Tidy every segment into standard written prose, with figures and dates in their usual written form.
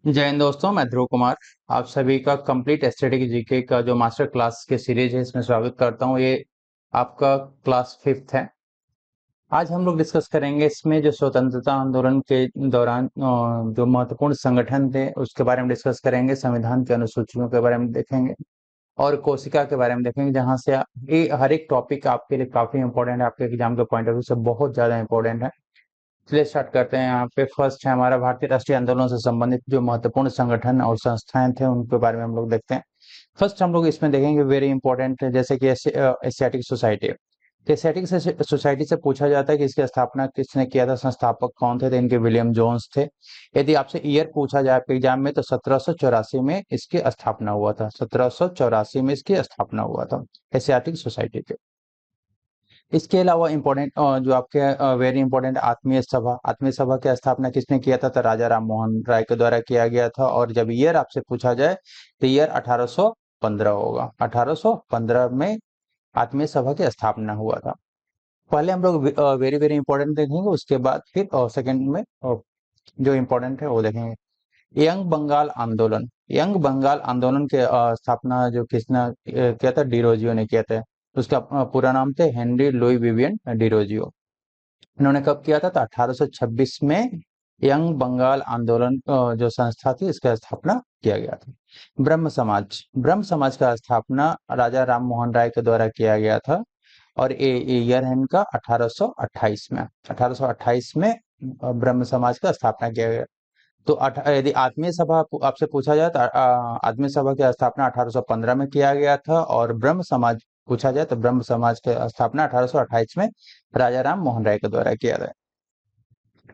जय हिंद दोस्तों, मैं ध्रुव कुमार। आप सभी का कंप्लीट स्टैटिक जीके का जो मास्टर क्लास के सीरीज है इसमें स्वागत करता हूं। ये आपका क्लास 5th है। आज हम लोग डिस्कस करेंगे इसमें जो स्वतंत्रता आंदोलन के दौरान जो महत्वपूर्ण संगठन थे उसके बारे में डिस्कस करेंगे। संविधान की अनुसूचियों के बारे में देखेंगे और कोशिका के बारे में देखेंगे, जहां से ये हर एक टॉपिक आपके लिए काफी इंपॉर्टेंट है, आपके एग्जाम के पॉइंट ऑफ व्यू से बहुत ज्यादा इंपॉर्टेंट है। चलिए स्टार्ट करते हैं। यहाँ पे फर्स्ट है हमारा भारतीय राष्ट्रीय आंदोलन से संबंधित जो महत्वपूर्ण संगठन और संस्थाएं थे उनके बारे में हम लोग देखते हैं। फर्स्ट हम लोग इसमें देखेंगे वेरी इंपॉर्टेंट, जैसे कि एशियाटिक सोसाइटी। तो एशियाटिक सोसाइटी से पूछा जाता है कि इसकी स्थापना किसने किया था, संस्थापक कौन थे, तो इनके विलियम जोन्स थे। यदि आपसे ईयर पूछा जाए आपके एग्जाम में तो 1784 में इसकी स्थापना हुआ था। 1784 में इसकी स्थापना हुआ था एशियाटिक सोसाइटी के। इसके अलावा इम्पोर्टेंट जो आपके वेरी इंपॉर्टेंट आत्मीय सभा की स्थापना किसने किया था, तो राजा राम मोहन राय के द्वारा किया गया था। और जब ईयर आपसे पूछा जाए तो ईयर 1815 होगा। 1815 में आत्मीय सभा की स्थापना हुआ था। पहले हम लोग वेरी वेरी इंपॉर्टेंट देखेंगे, उसके बाद फिर सेकंड में जो इम्पोर्टेंट है वो देखेंगे। यंग बंगाल आंदोलन। यंग बंगाल आंदोलन के स्थापना जो किसने किया था, डिरोजियो ने किया था। उसका पूरा नाम थे हेनरी लुई विवियन डिरोजियो। इन्होंने कब किया था, तो 1826 में यंग बंगाल आंदोलन जो संस्था थी इसका स्थापना किया गया था। ब्रह्म समाज का स्थापना राजा राम मोहन राय के द्वारा किया गया था। और ये ईयर है इनका 1828 में। 1828 में ब्रह्म समाज का स्थापना किया गया। तो यदि आत्मीय सभा आपसे पूछा जाए तो आत्मीय सभा की स्थापना 1815 में किया गया था। और ब्रह्म समाज पूछा जाए तो ब्रह्म समाज की स्थापना 1828 में राजा राम मोहन राय के द्वारा किया गया।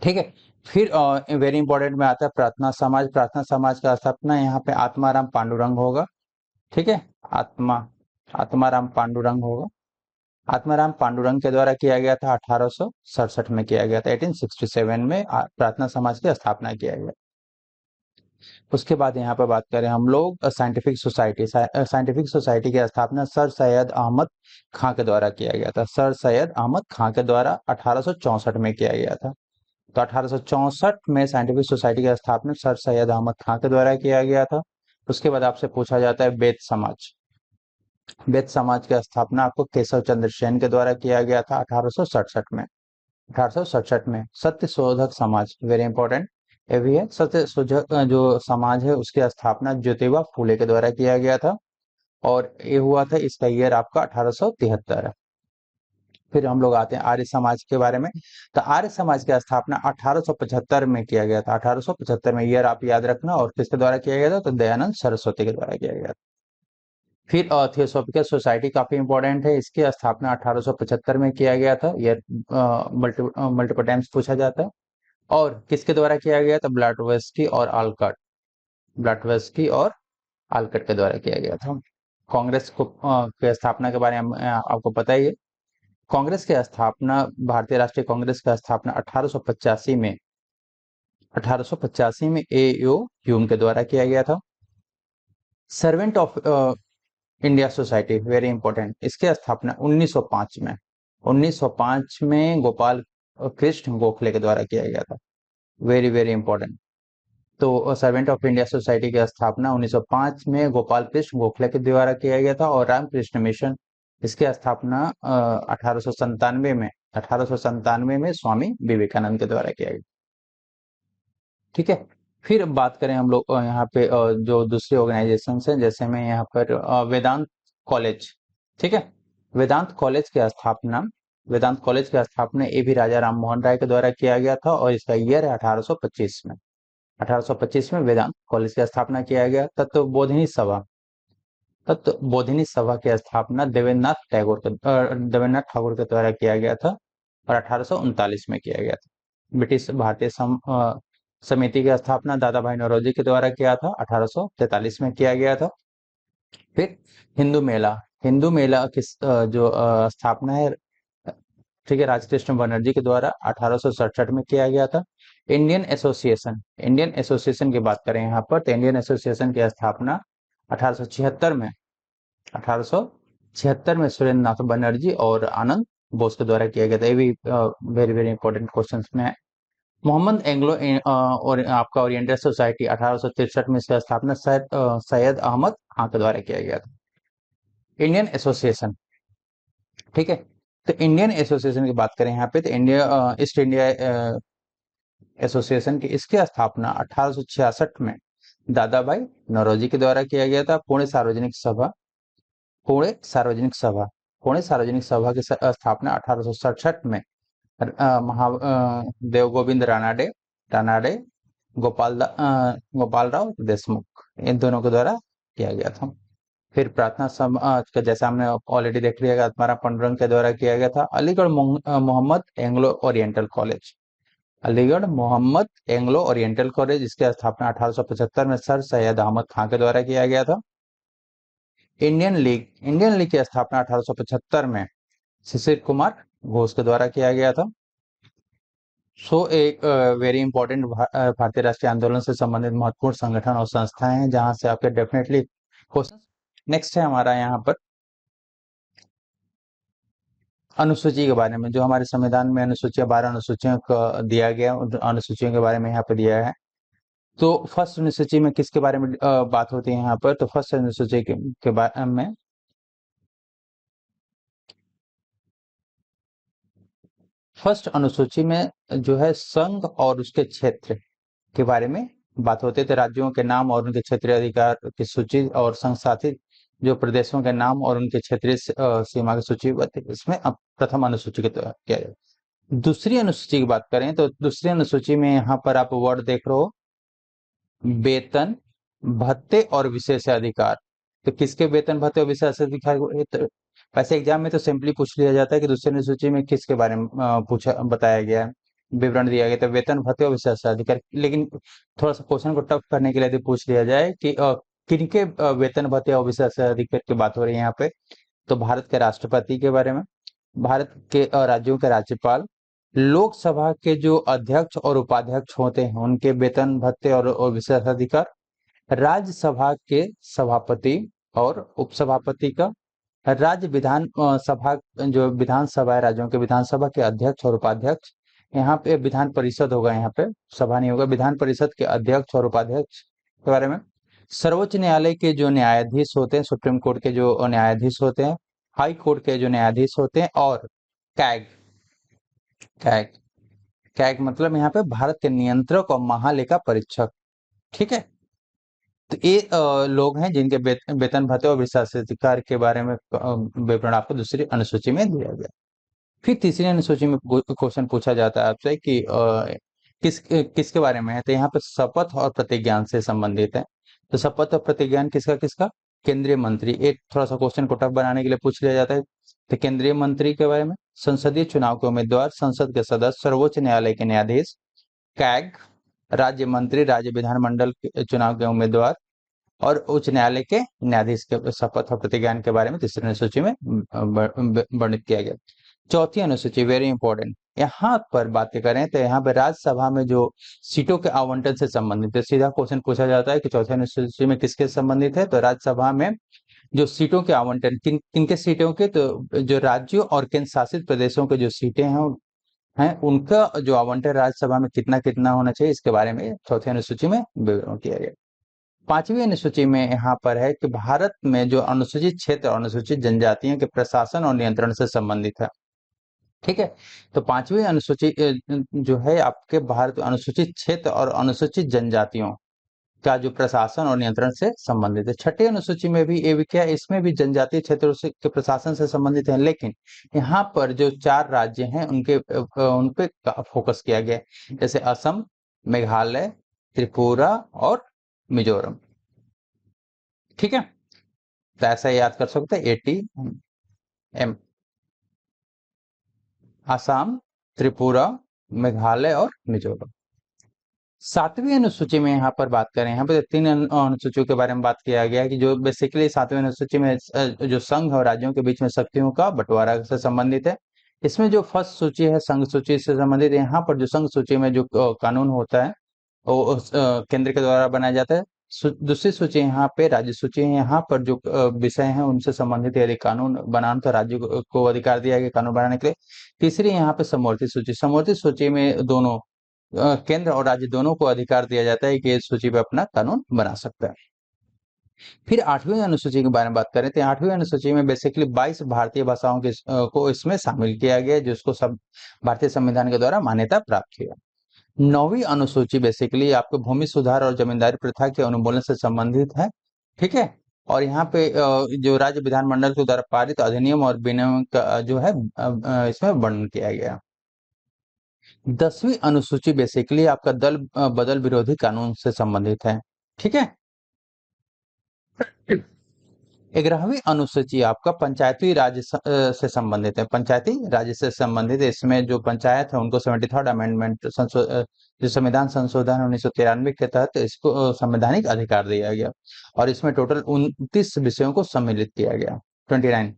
ठीक है। फिर वेरी इंपॉर्टेंट में आता है प्रार्थना समाज। प्रार्थना समाज का स्थापना यहाँ पे आत्माराम पांडुरंग होगा। ठीक है। आत्मा आत्माराम पांडुरंग होगा। आत्माराम पांडुरंग के द्वारा किया गया था। 1867 में किया गया था। 1867 में प्रार्थना समाज की स्थापना किया गया। उसके बाद यहाँ पर बात करें हम लोग साइंटिफिक सोसाइटी। साइंटिफिक सोसाइटी की स्थापना सर सैयद अहमद खां के द्वारा किया गया था। सर सैयद अहमद खां के द्वारा 1864 में किया गया था। तो 1864 में साइंटिफिक सोसाइटी की स्थापना सर सैयद अहमद खां के द्वारा किया गया था। उसके बाद आपसे पूछा जाता है बेद समाज। बेद समाज की स्थापना आपको केशव चंद्र सेन के द्वारा किया गया था 1867 में। 1867 में सत्य शोधक समाज, वेरी इंपॉर्टेंट ये भी है। सत्य शोधक जो समाज है उसकी स्थापना ज्योतिबा फूले के द्वारा किया गया था। और ये हुआ था, इसका ईयर आपका 1873 है। फिर हम लोग आते हैं आर्य समाज के बारे में। तो आर्य समाज की स्थापना 1875 में किया गया था। 1875 में, ईयर आप याद रखना। और किसके द्वारा किया गया था, तो दयानंद सरस्वती के द्वारा किया गया था। फिर थियोसॉफिकल सोसाइटी काफी इंपॉर्टेंट है। इसकी स्थापना 1875 में किया गया था। ईयर मल्टीपल टाइम्स पूछा जाता है। और किसके द्वारा किया गया था, ब्लाटवेस्की और आलकट। ब्लाटवेस्की और आलकट के द्वारा किया गया था। कांग्रेस को की स्थापना के बारे में आपको पता ही है। कांग्रेस की स्थापना, भारतीय राष्ट्रीय कांग्रेस की स्थापना 1885 में ए.ओ. ह्यूम के द्वारा किया गया था। Servant of India society, very important, इसकी स्थापना 1905 में। 1905 में गोपाल कृष्ण गोखले के द्वारा किया गया था। Very very important. तो सर्वेंट ऑफ इंडिया सोसाइटी की स्थापना 1905 में गोपाल कृष्ण गोखले के द्वारा किया गया था। और रामकृष्ण मिशन, इसकी स्थापना 1897 में स्वामी विवेकानंद के द्वारा किया गया। ठीक है। फिर बात करें हम लोग यहाँ पे जो दूसरे ऑर्गेनाइजेशन है, जैसे में यहाँ पर वेदांत कॉलेज। ठीक है। वेदांत कॉलेज की स्थापना वेदांत कॉलेज की स्थापना ये भी राजा राम मोहन राय के द्वारा किया गया था। और इसका ईयर है 1825 में। 1825 में वेदांत कॉलेज की स्थापना किया गया। तत्व बोधिनी सभा की स्थापना देवेंद्रनाथ ठाकुर के द्वारा किया गया था। और 1839 में किया गया था। ब्रिटिश भारतीय समिति की स्थापना दादा भाई नौरोजी के द्वारा किया था। 1843 में किया गया था। फिर हिंदू मेला की जो स्थापना है, ठीक है, राजकृष्ण बनर्जी के द्वारा 1867 में किया गया था। इंडियन एसोसिएशन की बात करें यहाँ पर, तो इंडियन एसोसिएशन की स्थापना 1876 में 1876 में सुरेंद्र नाथ बनर्जी और आनंद बोस के द्वारा किया गया था। ये भी वेरी वेरी इंपॉर्टेंट क्वेश्चंस में है। मोहम्मद एंग्लो और आपका ओरिएंटल सोसाइटी 1863 में इसका स्थापना सैयद अहमद खां के द्वारा किया गया था। इंडियन एसोसिएशन, ठीक है। तो इंडियन एसोसिएशन की बात करें यहाँ पे, तो इंडिया ईस्ट इंडिया एसोसिएशन की इसकी स्थापना 1866 में दादा भाई नौरोजी के द्वारा किया गया था। पुणे सार्वजनिक सभा पुणे सार्वजनिक सभा की स्थापना 1867 में देव गोविंद रानाडे, गोपाल राव देशमुख, इन दोनों के द्वारा किया गया था। फिर प्रार्थना समाज का जैसा हमने ऑलरेडी देख लिया, हमारा पंडरंग के द्वारा किया गया था। Mohammed Anglo Oriental College, Aligarh Mohammed Anglo Oriental College, इसकी स्थापना 1875 में सर सैयद अहमद खां के द्वारा किया गया था। इंडियन लीग की स्थापना 1875 में शिशिर कुमार घोष के द्वारा किया गया था। एक वेरी इंपॉर्टेंट भारतीय राष्ट्रीय आंदोलन से संबंधित महत्वपूर्ण संगठन और संस्थाएं हैं जहां से आपके डेफिनेटली क्वेश्चन। नेक्स्ट है हमारा यहाँ पर अनुसूची के बारे में। जो हमारे संविधान में अनुसूचियां 12 अनुसूचियों का दिया गया, उन अनुसूचियों के बारे में यहाँ पर दिया है। तो फर्स्ट अनुसूची में किसके बारे में बात होती है यहाँ पर, तो फर्स्ट अनुसूची के बारे में फर्स्ट अनुसूची में जो है संघ और उसके क्षेत्र के बारे में बात होती है। तो राज्यों के नाम और उनके क्षेत्रीय अधिकार की सूची और संघ शासित जो प्रदेशों के नाम और उनके क्षेत्रीय सीमा की सूची इसमें अब प्रथम अनुसूची के तहत किया जाए। दूसरी अनुसूची की बात करें तो दूसरी अनुसूची में यहाँ पर आप वर्ड देख रहे हो, वेतन भत्ते और विशेषाधिकार। तो किसके वेतन भत्ते और विशेषाधिकार तो वैसे एग्जाम में तो सिंपली पूछ लिया जाता है कि दूसरी अनुसूची में किसके बारे में पूछा बताया गया है, विवरण दिया गया, तो वेतन भत्ते और विशेषाधिकार। लेकिन थोड़ा सा क्वेश्चन को टफ करने के लिए यदि पूछ लिया जाए कि किनके वेतन भत्ते और विशेषाधिकार की बात हो रही है यहाँ पे, तो भारत के राष्ट्रपति के बारे में, भारत के राज्यों के राज्यपाल, लोकसभा के जो अध्यक्ष और उपाध्यक्ष होते हैं उनके वेतन भत्ते और विशेषाधिकार, राज्यसभा के सभापति और उपसभापति का, राज्य सभा जो विधानसभा है, राज्यों के विधानसभा के अध्यक्ष और उपाध्यक्ष, यहाँ पे विधान परिषद होगा, यहाँ पे सभा नहीं होगा, विधान परिषद के अध्यक्ष और उपाध्यक्ष के बारे में, सर्वोच्च न्यायालय के जो न्यायाधीश होते हैं, सुप्रीम कोर्ट के जो न्यायाधीश होते हैं, हाई कोर्ट के जो न्यायाधीश होते हैं, और कैग कैग कैग मतलब यहाँ पे भारत के नियंत्रक और महालेखा परीक्षक, ठीक है। तो ये लोग हैं जिनके वेतन भत्ते और विशेषाधिकार के बारे में विवरण आपको दूसरी अनुसूची में दिया गया। फिर तीसरी अनुसूची में क्वेश्चन पूछा जाता है आपसे कि किसके बारे में है, तो यहाँ पे शपथ और प्रतिज्ञान से संबंधित है। तो शपथ और प्रतिज्ञान किसका किसका, केंद्रीय मंत्री। एक थोड़ा सा क्वेश्चन को टफ बनाने के लिए पूछ लिया जाता है, तो केंद्रीय मंत्री के बारे में, संसदीय चुनाव के उम्मीदवार, संसद के सदस्य, सर्वोच्च न्यायालय के न्यायाधीश, कैग, राज्य मंत्री, राज्य विधानमंडल के चुनाव के उम्मीदवार और उच्च न्यायालय के न्यायाधीश के शपथ और प्रतिज्ञान के बारे में तीसरी अनुसूची में वर्णित किया गया। चौथी अनुसूची वेरी इंपॉर्टेंट, यहाँ पर बातें करें तो यहाँ पर राज्यसभा में जो सीटों के आवंटन से संबंधित है, सीधा क्वेश्चन पूछा जाता है कि चौथी अनुसूची में किसके संबंधित है, तो राज्यसभा में जो सीटों के आवंटन किनके सीटों के, तो जो राज्यों और केंद्र शासित प्रदेशों के जो सीटें हैं उनका जो आवंटन राज्यसभा में कितना कितना होना चाहिए, इसके बारे में चौथी अनुसूची में विवरण किया गया। पांचवी अनुसूची में यहाँ पर है कि भारत में जो अनुसूचित क्षेत्र और अनुसूचित जनजातियों के प्रशासन और नियंत्रण से संबंधित है, ठीक है। तो पांचवी अनुसूची जो है आपके भारत अनुसूचित क्षेत्र और अनुसूचित जनजातियों का जो प्रशासन और नियंत्रण से संबंधित है। छठी अनुसूची में भी ये भी क्या, इसमें भी जनजातीय क्षेत्रों से के प्रशासन से संबंधित है, लेकिन यहाँ पर जो 4 राज्य हैं उन पे फोकस किया गया है, जैसे असम, मेघालय, त्रिपुरा और मिजोरम, ठीक है। तो ऐसा याद कर सकते हैं, ATM, आसाम, त्रिपुरा, मेघालय और मिजोरम। सातवीं अनुसूची में यहाँ पर बात करें, यहाँ पर 3 अनुसूचियों के बारे में बात किया गया है कि जो बेसिकली सातवीं अनुसूची में जो संघ और राज्यों के बीच में शक्तियों का बंटवारा से संबंधित है। इसमें जो फर्स्ट सूची है संघ सूची से संबंधित, यहाँ पर जो संघ सूची में जो कानून होता है वो केंद्र के द्वारा बनाया जाता है। दूसरी सूची यहाँ पे राज्य सूची है, यहाँ पर जो विषय हैं उनसे संबंधित यदि कानून बनाना तो राज्य को अधिकार दिया गया कानून बनाने के लिए। तीसरी यहाँ पे समवर्ती सूची में दोनों केंद्र और राज्य दोनों को अधिकार दिया जाता है कि इस सूची पे अपना कानून बना सकता है। फिर 8वीं अनुसूची के बारे में बात करें तो 8वीं अनुसूची में बेसिकली 22 भारतीय भाषाओं को इसमें शामिल किया गया है, जिसको सब भारतीय संविधान के द्वारा मान्यता प्राप्त किया। 9वीं अनुसूची बेसिकली आपको भूमि सुधार और जमींदारी प्रथा के उन्मूलन से संबंधित है, ठीक है। और यहाँ पे जो राज्य विधानमंडल के द्वारा पारित अधिनियम और विनियम का जो है इसमें वर्णन किया गया। 10वीं अनुसूची बेसिकली आपका दल बदल विरोधी कानून से संबंधित है, ठीक है। 11वीं अनुसूची आपका पंचायती राज से संबंधित है। पंचायती राज से संबंधित इसमें जो पंचायत है उनको 73rd अमेंडमेंट जो संविधान संशोधन 1993 के तहत इसको संवैधानिक अधिकार दिया गया और इसमें टोटल 29 विषयों को सम्मिलित किया गया। 29,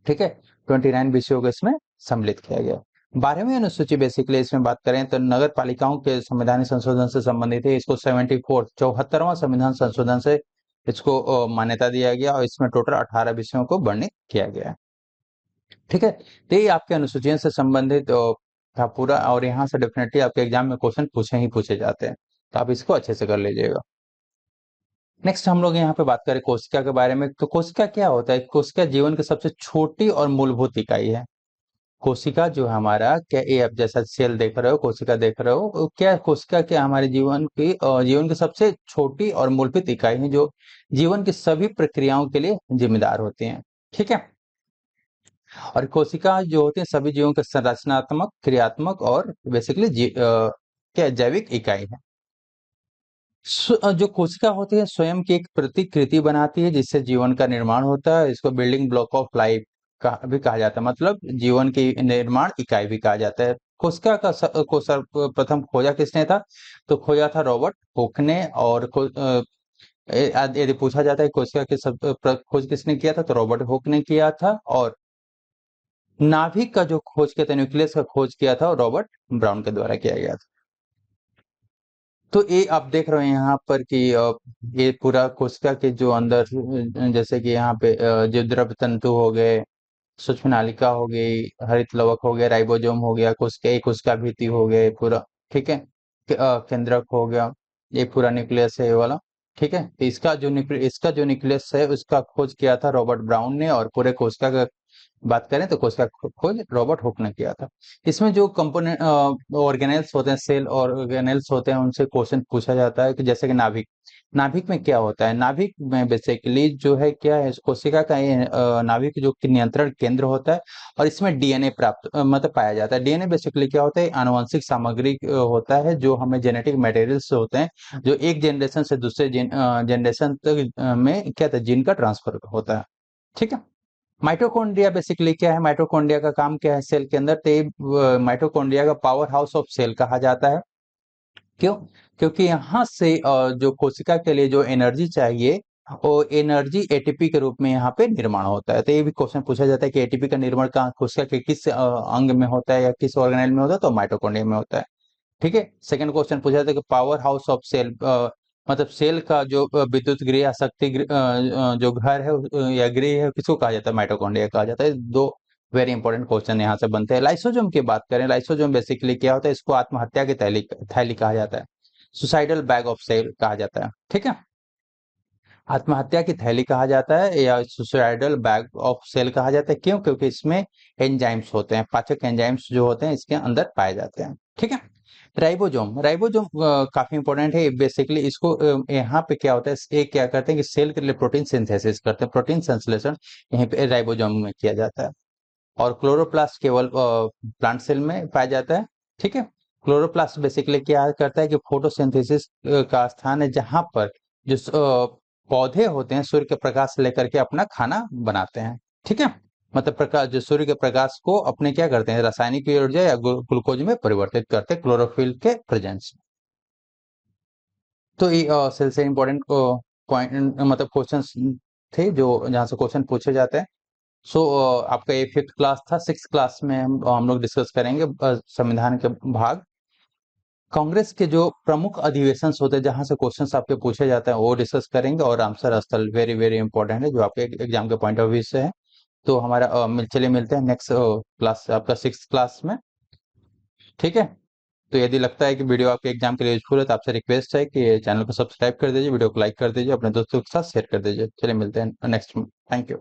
ठीक है, 29 विषयों को इसमें सम्मिलित किया गया। 12वीं अनुसूची बेसिकली इसमें बात करें तो नगर पालिकाओं के संवैधानिक संशोधन से संबंधित है। इसको 74वां संविधान संशोधन से इसको मान्यता दिया गया और इसमें टोटल 18 विषयों को वर्णित किया गया है, ठीक है। तो ये आपके अनुसूचियों से संबंधित था पूरा, और यहाँ से डेफिनेटली आपके एग्जाम में क्वेश्चन पूछे ही पूछे जाते हैं, तो आप इसको अच्छे से कर लीजिएगा। नेक्स्ट हम लोग यहाँ पे बात करें कोशिका के बारे में। तो कोशिका क्या होता है? कोशिका जीवन की सबसे छोटी और मूलभूत इकाई है। कोशिका जो हमारा क्या, ये आप जैसा सेल देख रहे हो, कोशिका देख रहे हो, क्या कोशिका क्या हमारे जीवन की सबसे छोटी और मूलभूत इकाई है जो जीवन की सभी प्रक्रियाओं के लिए जिम्मेदार होती हैं, ठीक है। और कोशिका जो होती है सभी जीवों के संरचनात्मक, क्रियात्मक और बेसिकली क्या जैविक इकाई है। जो कोशिका होती है स्वयं की एक प्रतिकृति बनाती है जिससे जीवन का निर्माण होता है। इसको बिल्डिंग ब्लॉक ऑफ लाइफ भी कहा जाता है, मतलब जीवन की निर्माण इकाई भी कहा जाता है। कोशिका को सर्वप्रथम खोजा किसने था? तो खोजा था रॉबर्ट हुक ने। और यदि पूछा जाता है कोशिका की खोज किसने किया था, तो रॉबर्ट हुक ने किया था। और नाभिक का जो खोज किया था, न्यूक्लियस का खोज किया था, रॉबर्ट ब्राउन के द्वारा किया गया था। तो ये आप देख रहे हैं यहाँ पर कि ये पूरा कोशिका के जो अंदर जैसे कि यहाँ पे जो द्रव तंतु हो गए, सूक्ष्म नालिका हो गई, हरित लवक हो गया, राइबोसोम हो गया, कोशिका भित्ति हो गए पूरा, ठीक है। केंद्रक हो गया, ये पूरा न्यूक्लियस है ये वाला, ठीक है। तो इसका जो न्यूक्लियस है उसका खोज किया था रॉबर्ट ब्राउन ने। और पूरे कोशिका का बात करें तो कोशिका खोज रॉबर्ट हुक ने किया था। इसमें जो कंपोनेंट ऑर्गेनेल्स होते हैं, सेल ऑर्गेनेल्स होते हैं, उनसे क्वेश्चन पूछा जाता है कि जैसे कि नाभिक, नाभिक में क्या होता है? नाभिक में बेसिकली जो है क्या है, कोशिका का ये नाभिक जो कि नियंत्रण केंद्र होता है और इसमें डीएनए प्राप्त मतलब पाया जाता है। डीएनए बेसिकली क्या होता है? आनुवंशिक सामग्री होता है जो हमें जेनेटिक मटेरियल्स होते हैं जो एक जनरेशन से दूसरे जनरेशन तक में क्या था, जीन का ट्रांसफर होता है, ठीक है। माइटोकॉन्ड्रिया बेसिकली क्या है? माइटोकॉन्ड्रिया का काम क्या है सेल के अंदर? तो माइटोकॉन्ड्रिया का पावर हाउस ऑफ सेल कहा जाता है। क्यों? क्योंकि यहाँ से जो कोशिका के लिए जो एनर्जी चाहिए वो एनर्जी एटीपी के रूप में यहाँ पे निर्माण होता है। तो ये भी क्वेश्चन पूछा जाता है कि एटीपी का निर्माण कहाँ कोशिका के किस अंग में होता है या किस ऑर्गेनेल में होता है? तो माइटोकॉन्ड्रिया में होता है, ठीक है। सेकंड क्वेश्चन पूछा जाता है कि पावर हाउस ऑफ सेल मतलब सेल का जो विद्युत गृह या शक्ति जो घर है या गृह है, किसको कहा जाता है? माइटोकॉन्ड्रिया कहा जाता है। दो वेरी इंपॉर्टेंट क्वेश्चन यहाँ से बनते हैं। लाइसोजोम की बात करें, लाइसोजोम बेसिकली क्या होता है? इसको आत्महत्या की थैली कहा जाता है, सुसाइडल बैग ऑफ सेल कहा जाता है, ठीक है। आत्महत्या की थैली कहा जाता है या सुसाइडल बैग ऑफ सेल कहा जाता है। क्यों? क्योंकि इसमें एंजाइम्स होते हैं, पाचक एंजाइम्स जो होते हैं इसके अंदर पाए जाते हैं, ठीक है। राइबोसोम, राइबोसोम काफी इंपॉर्टेंट है। बेसिकली इसको यहाँ पे क्या होता है, ये क्या करते हैं कि सेल के लिए प्रोटीन सिंथेसिस करते हैं, प्रोटीन संश्लेषण यहीं पे राइबोसोम में किया जाता है। और क्लोरोप्लास्ट केवल प्लांट सेल में पाया जाता है, ठीक है। क्लोरोप्लास्ट बेसिकली क्या करता है कि फोटोसिंथेसिस का स्थान है जहां पर जो पौधे होते हैं सूर्य के प्रकाश लेकर के अपना खाना बनाते हैं, ठीक है। मतलब प्रकाश, जो सूर्य के प्रकाश को अपने क्या करते हैं, रासायनिक ऊर्जा या ग्लूकोज में परिवर्तित करते हैं क्लोरोफिल के प्रेजेंस में। तो ये सेल से इंपॉर्टेंट पॉइंट मतलब क्वेश्चंस थे जो जहां से क्वेश्चन पूछे जाते हैं। सो आपका ये 5th क्लास था। 6th क्लास में हम लोग डिस्कस करेंगे संविधान के भाग। कांग्रेस के जो प्रमुख अधिवेशन होते हैं जहां से क्वेश्चंस आपके पूछे जाते हैं वो डिस्कस करेंगे। और आंसर स्थल वेरी वेरी इंपॉर्टेंट है जो आपके एग्जाम के पॉइंट ऑफ व्यू से है। तो हमारा चलिए मिलते हैं नेक्स्ट क्लास आपका 6th क्लास में, ठीक है। तो यदि लगता है कि वीडियो आपके एग्जाम के लिए यूजफुल है तो आपसे रिक्वेस्ट है कि चैनल को सब्सक्राइब कर दीजिए, वीडियो को लाइक कर दीजिए, अपने दोस्तों के साथ शेयर कर दीजिए। चलिए मिलते हैं नेक्स्ट में। Thank you.